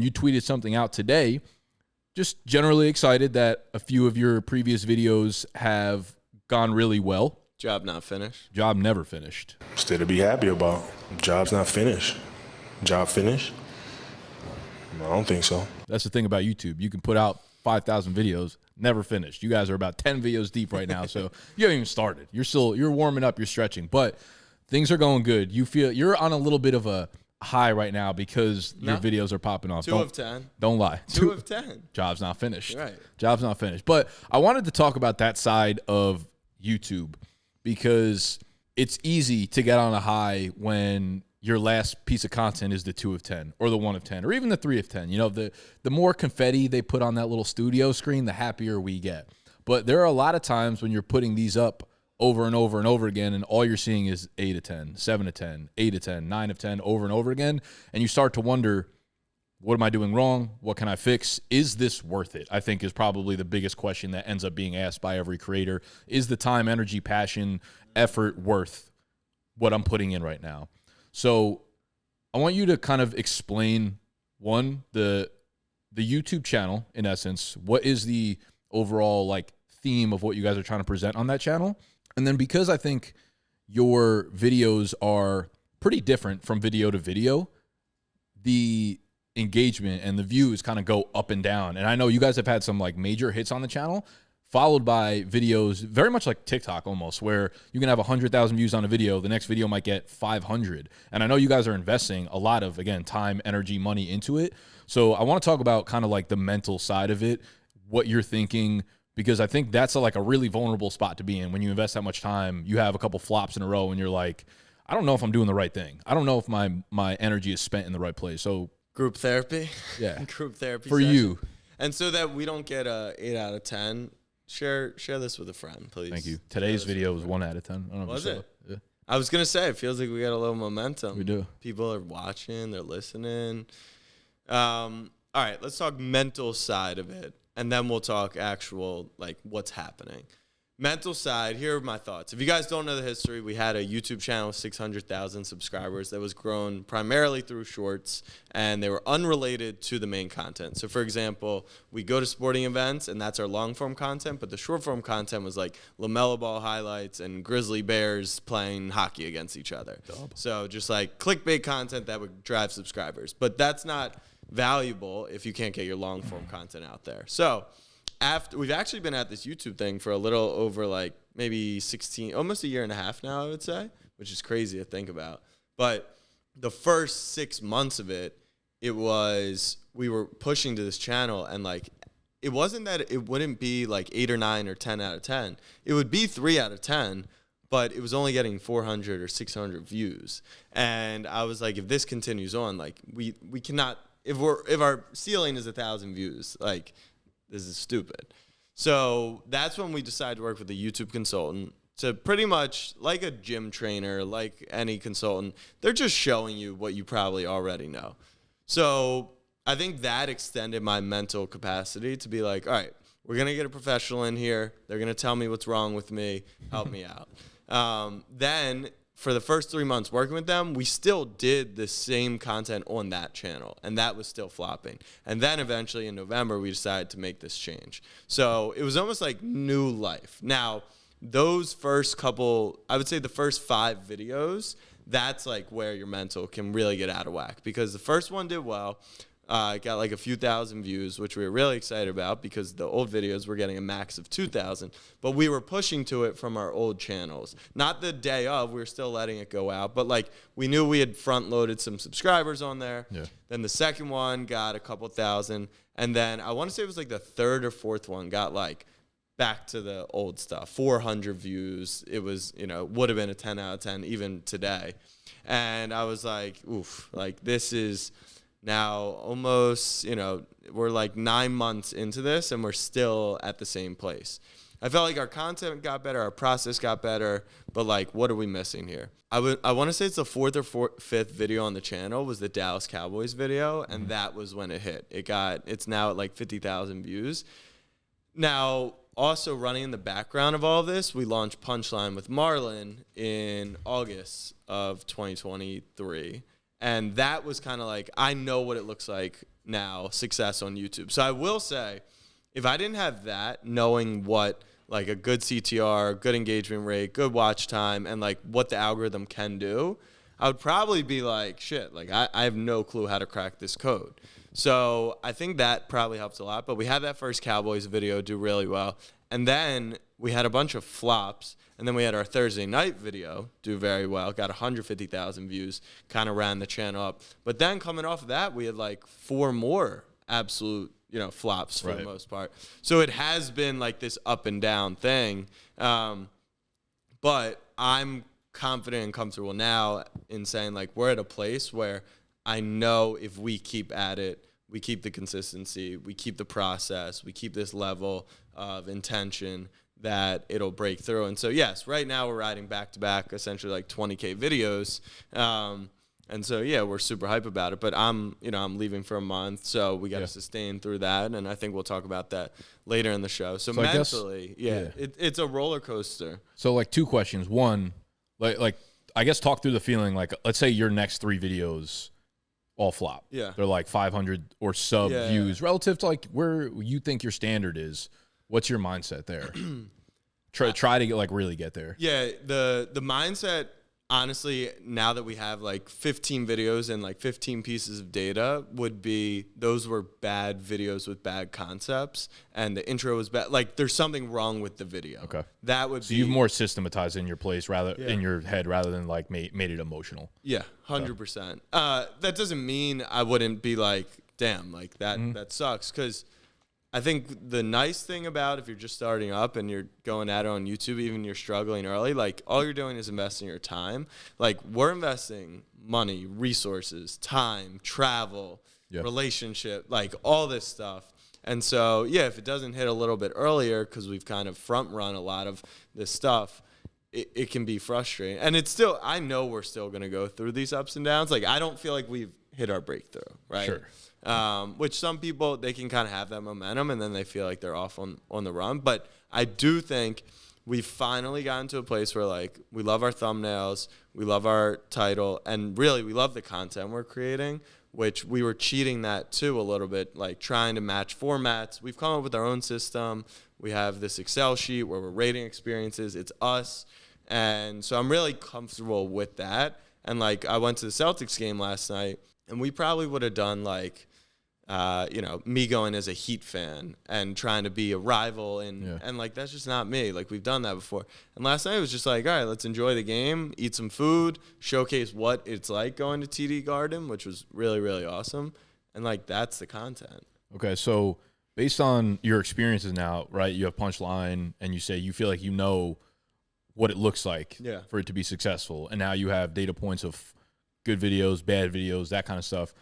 You tweeted something out today, just generally excited that a few of your previous videos have gone really well. Job not finished. Job never finished. Still to be happy about. Job's not finished. Job finished? I don't think so. That's the thing about YouTube. You can put out 5,000 videos, never finished. You guys are about 10 videos deep right now, so you haven't even started. You're warming up, you're stretching, but things are going good. You feel you're on a little bit of a high right now because your videos are popping off. 2 of 10. Don't lie. 2 of 10. Job's not finished. Right. Job's not finished. But I wanted to talk about that side of YouTube because it's easy to get on a high when your last piece of content is the 2 of 10 or the 1 of 10 or even the 3 of 10. You know, the more confetti they put on that little studio screen, the happier we get. But there are a lot of times when you're putting these up over and over and over again, and all you're seeing is 8 of 10, 7 of 10, 8 of 10, 9 of 10 over and over again. And you start to wonder, what am I doing wrong? What can I fix? Is this worth it? I think is probably the biggest question that ends up being asked by every creator. Is the time, energy, passion, effort worth what I'm putting in right now? So I want you to kind of explain, one, the YouTube channel, in essence. What is the overall like theme of what you guys are trying to present on that channel? And then because I think your videos are pretty different from video to video, the engagement and the views kind of go up and down. And I know you guys have had some like major hits on the channel, followed by videos very much like TikTok almost, where you can have 100,000 views on a video. The next video might get 500. And I know you guys are investing a lot of, again, time, energy, money into it. So I want to talk about kind of like the mental side of it, what you're thinking, because I think that's like a really vulnerable spot to be in. When you invest that much time, you have a couple flops in a row and you're like, I don't know if I'm doing the right thing. I don't know if my energy is spent in the right place. So group therapy. Yeah. Group therapy for session. you. And so that we don't get a 8 out of 10, share this with a friend, please. Thank you. Today's video was 1 out of 10. I don't know Was if you it? saw it. Yeah. I was going to say, it feels like we got a little momentum. We do. People are watching, they're listening. All right, let's talk mental side of it, and then we'll talk actual, like, what's happening. Mental side, here are my thoughts. If you guys don't know the history, we had a YouTube channel with 600,000 subscribers that was grown primarily through shorts, and they were unrelated to the main content. So, for example, we go to sporting events, and that's our long-form content, but the short-form content was like LaMelo Ball highlights and Grizzly Bears playing hockey against each other. So just like clickbait content that would drive subscribers. But that's not valuable if you can't get your long-form content out there. So we've actually been at this YouTube thing for a little over like maybe 16, almost a year and a half now, I would say, which is crazy to think about. But the first 6 months of it, we were pushing to this channel, and like, it wasn't that it wouldn't be like 8 or 9 or 10 out of 10. It would be 3 out of 10, but it was only getting 400 or 600 views. And I was like, if this continues on, like we cannot, if our ceiling is 1,000 views, like, this is stupid. So that's when we decided to work with a YouTube consultant to pretty much, like a gym trainer, like any consultant, they're just showing you what you probably already know. So I think that extended my mental capacity to be like, all right, we're going to get a professional in here. They're going to tell me what's wrong with me, help me out. Then for the first 3 months working with them, we still did the same content on that channel, and that was still flopping. And then eventually in November, we decided to make this change. So it was almost like new life. Now, those first couple, I would say the first 5 videos, that's like where your mental can really get out of whack, because the first one did well. It got like a few thousand views, which we were really excited about because the old videos were getting a max of 2,000. But we were pushing to it from our old channels. Not the day of, we were still letting it go out. But like, we knew we had front-loaded some subscribers on there. Yeah. Then the second one got a couple thousand. And then I want to say it was like the third or fourth one got like back to the old stuff, 400 views. It was, would have been a 10 out of 10 even today. And I was like, oof, like this is now almost, we're like 9 months into this and we're still at the same place. I felt like our content got better, our process got better, but like, what are we missing here? I want to say it's the 4th or 5th video on the channel was the Dallas Cowboys video, and that was when it hit. It's now at like 50,000 views. Now, also running in the background of all of this, we launched Punchline with Marlon in August of 2023. And that was kind of like, I know what it looks like now success on YouTube. So I will say, if I didn't have that, knowing what like a good CTR, good engagement rate, good watch time, and like what the algorithm can do, I would probably be like, shit, like I have no clue how to crack this code. So I think that probably helps a lot. But we had that first Cowboys video do really well. And then we had a bunch of flops. And then we had our Thursday night video do very well. Got 150,000 views, kind of ran the channel up. But then coming off of that, we had like 4 more absolute, flops for the most part. So it has been like this up and down thing. But I'm confident and comfortable now in saying like we're at a place where I know if we keep at it, we keep the consistency, we keep the process, we keep this level of intention, that it'll break through. And so, yes, right now we're riding back-to-back, essentially like 20K videos. And so, yeah, we're super hype about it. But I'm leaving for a month, so we got to sustain through that. And I think we'll talk about that later in the show. So mentally, it's a roller coaster. So, like, 2 questions. One, like I guess talk through the feeling. Like, let's say your next 3 videos all flop. Yeah. They're like 500 or sub views relative to like where you think your standard is. What's your mindset there? Try to get, like really get there. Yeah, the mindset, honestly, now that we have like 15 videos and like 15 pieces of data, would be those were bad videos with bad concepts, and the intro was bad. Like there's something wrong with the video. Okay, that would be. So you've more systematized in your place in your head rather than like made it emotional. Yeah, 100%. That doesn't mean I wouldn't be like, damn, like that that sucks, because I think the nice thing about if you're just starting up and you're going at it on YouTube, even you're struggling early, like all you're doing is investing your time. Like we're investing money, resources, time, travel, relationship, like all this stuff. And so, yeah, if it doesn't hit a little bit earlier because we've kind of front run a lot of this stuff, it can be frustrating. And it's still, I know we're still going to go through these ups and downs. Like I don't feel like we've hit our breakthrough, right? Sure. Which some people, they can kind of have that momentum and then they feel like they're off on the run. But I do think we've finally gotten to a place where like we love our thumbnails, we love our title, and really we love the content we're creating, which we were cheating that too a little bit, like trying to match formats. We've come up with our own system. We have this Excel sheet where we're rating experiences. It's us. And so I'm really comfortable with that. And like I went to the Celtics game last night, and we probably would have done like, me going as a Heat fan and trying to be a rival. And like, that's just not me. Like we've done that before. And last night it was just like, all right, let's enjoy the game, eat some food, showcase what it's like going to TD Garden, which was really, really awesome. And like, that's the content. Okay. So based on your experiences now, right, you have Punchline and you say you feel like you know what it looks like for it to be successful. And now you have data points of good videos, bad videos, that kind of stuff.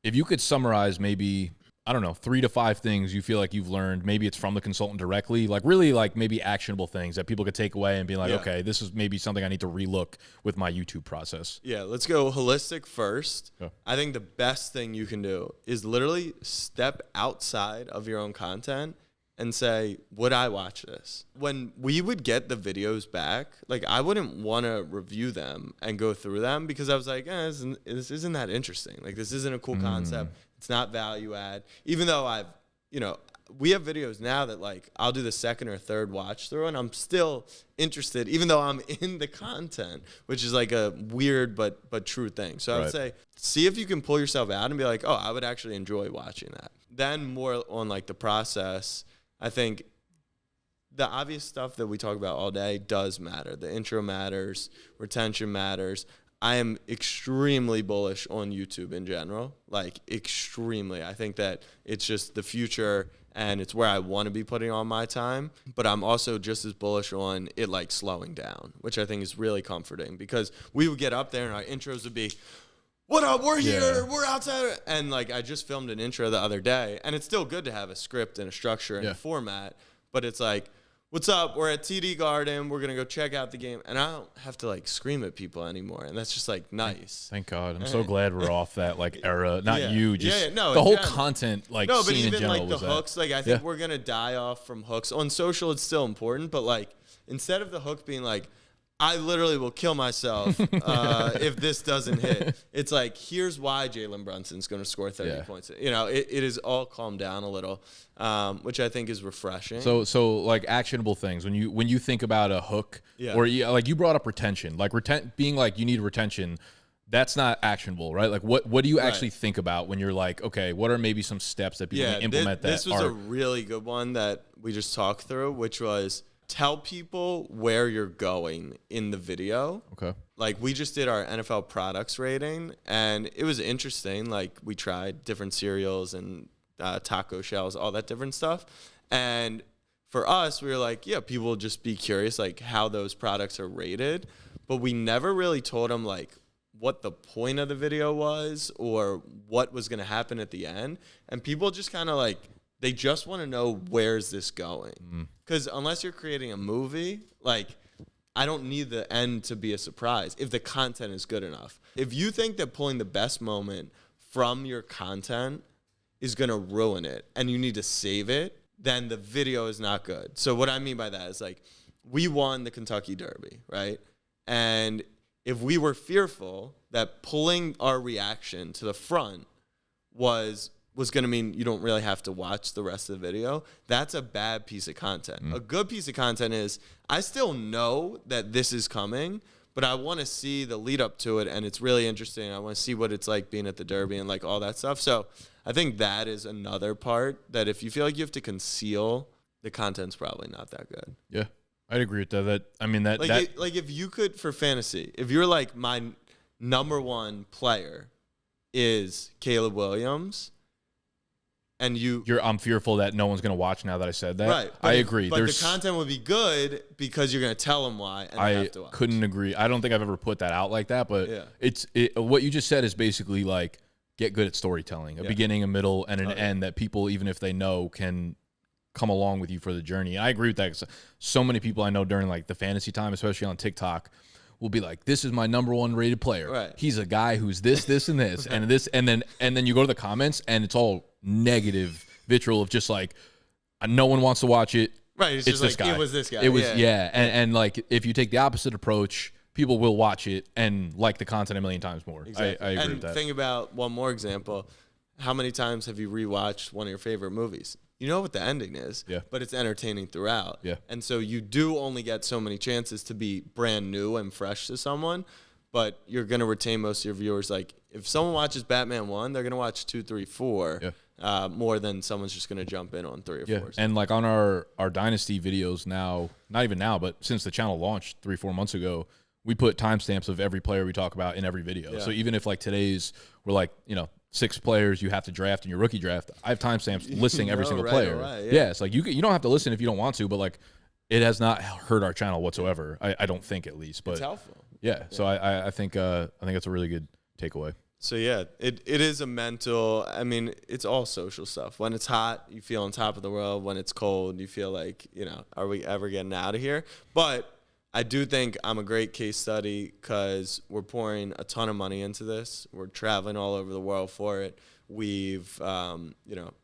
If you could summarize maybe, I don't know, 3 to 5 things you feel like you've learned, maybe it's from the consultant directly, like really like maybe actionable things that people could take away and be like, okay, this is maybe something I need to relook with my YouTube process. Yeah, let's go holistic first. I think the best thing you can do is literally step outside of your own content and say, would I watch this? When we would get the videos back, like I wouldn't want to review them and go through them because I was like, this isn't that interesting. Like this isn't a cool concept. It's not value add. Even though we have videos now that like I'll do the second or third watch through and I'm still interested, even though I'm in the content, which is like a weird but true thing. So I would say, see if you can pull yourself out and be like, oh, I would actually enjoy watching that. Then more on like the process. I think the obvious stuff that we talk about all day does matter. The intro matters, retention matters. I am extremely bullish on YouTube in general, like extremely. I think that it's just the future and it's where I want to be putting all my time. But I'm also just as bullish on it like slowing down, which I think is really comforting because we would get up there and our intros would be, what up, we're here, we're outside. And like I just filmed an intro the other day, and it's still good to have a script and a structure and a format, but it's like, what's up, we're at TD Garden, we're gonna go check out the game, and I don't have to like scream at people anymore, and that's just like nice. Thank God. I'm so glad we're off that like era. Not you, just the whole content like but scene even in general like the hooks, like I think we're gonna die off from hooks. On social it's still important, but like instead of the hook being like, I literally will kill myself if this doesn't hit. It's like, here's why Jalen Brunson's going to score 30 points. You know, it is all calmed down a little, which I think is refreshing. So like actionable things when you think about a hook, or like you brought up retention, like being like you need retention. That's not actionable, right? Like what do you actually think about when you're like, okay, what are maybe some steps that people can implement this was a really good one that we just talked through, which was tell people where you're going in the video. Okay. Like we just did our NFL products rating, and it was interesting. Like we tried different cereals and taco shells, all that different stuff. And for us, we were like, yeah, people will just be curious, like how those products are rated. But we never really told them like what the point of the video was or what was going to happen at the end. And people just kind of like, they just want to know, where's this going? Because unless you're creating a movie, like, I don't need the end to be a surprise if the content is good enough. If you think that pulling the best moment from your content is going to ruin it and you need to save it, then the video is not good. So what I mean by that is, like, we won the Kentucky Derby, right? And if we were fearful that pulling our reaction to the front was going to mean you don't really have to watch the rest of the video, that's a bad piece of content. A good piece of content is, I still know that this is coming, but I want to see the lead up to it, and it's really interesting. I want to see what it's like being at the Derby and like all that stuff. So I think that is another part that if you feel like you have to conceal, the content's probably not that good. Yeah, I'd agree with that. I mean, that like if you could, for fantasy, if you're like, my number one player is Caleb Williams, and I'm fearful that no one's going to watch now that I said that. Right. I agree. But the content would be good because you're going to tell them why, and they have to watch. Couldn't agree. I don't think I've ever put that out like that, but what you just said is basically like, get good at storytelling, a beginning, a middle, and an end that people, even if they know, can come along with you for the journey. And I agree with that, 'cause so many people I know during like the fantasy time, especially on TikTok, will be like, this is my number one rated player. Right. He's a guy who's this, and this, and this, and then you go to the comments and it's all negative vitriol of just like, no one wants to watch it. Right. It's just this like, guy. it was this guy. It was, and like, if you take the opposite approach, people will watch it and like the content a million times more. Exactly. I agree with that. And think about one more example. How many times have you rewatched one of your favorite movies? You know what the ending is, but it's entertaining throughout. Yeah. And so you do only get so many chances to be brand new and fresh to someone, but you're going to retain most of your viewers. Like, if someone watches Batman 1, they're going to watch 2, 3, 4 more than someone's just going to jump in on 3 or 4. And like on our Dynasty videos now, not even now, but since the channel launched 3-4 months ago, we put timestamps of every player we talk about in every video. So even if like today's, we're like, 6 players you have to draft in your rookie draft, I have timestamps listing every single player. It's like you don't have to listen if you don't want to, but like, it has not hurt our channel whatsoever. I don't think, at least. But it's helpful. So I think that's a really good takeaway. So yeah, it is a mental. I mean, it's all social stuff. When it's hot, you feel on top of the world. When it's cold, you feel like, are we ever getting out of here? But I do think I'm a great case study because we're pouring a ton of money into this. We're traveling all over the world for it. We've,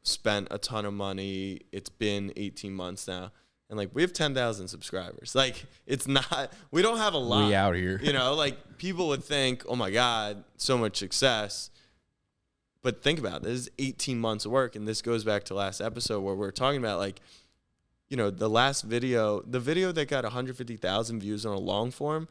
spent a ton of money. It's been 18 months now. And, like, we have 10,000 subscribers. Like, it's not – we don't have a lot. We out here. Like, people would think, oh, my God, so much success. But think about it. This is 18 months of work, and this goes back to last episode where we're talking about, like, the last video, the video that got 150,000 views on a long form,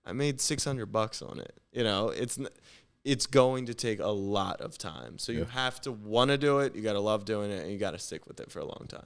I made $600 on it. It's going to take a lot of time. So you have to want to do it. You got to love doing it, and you got to stick with it for a long time.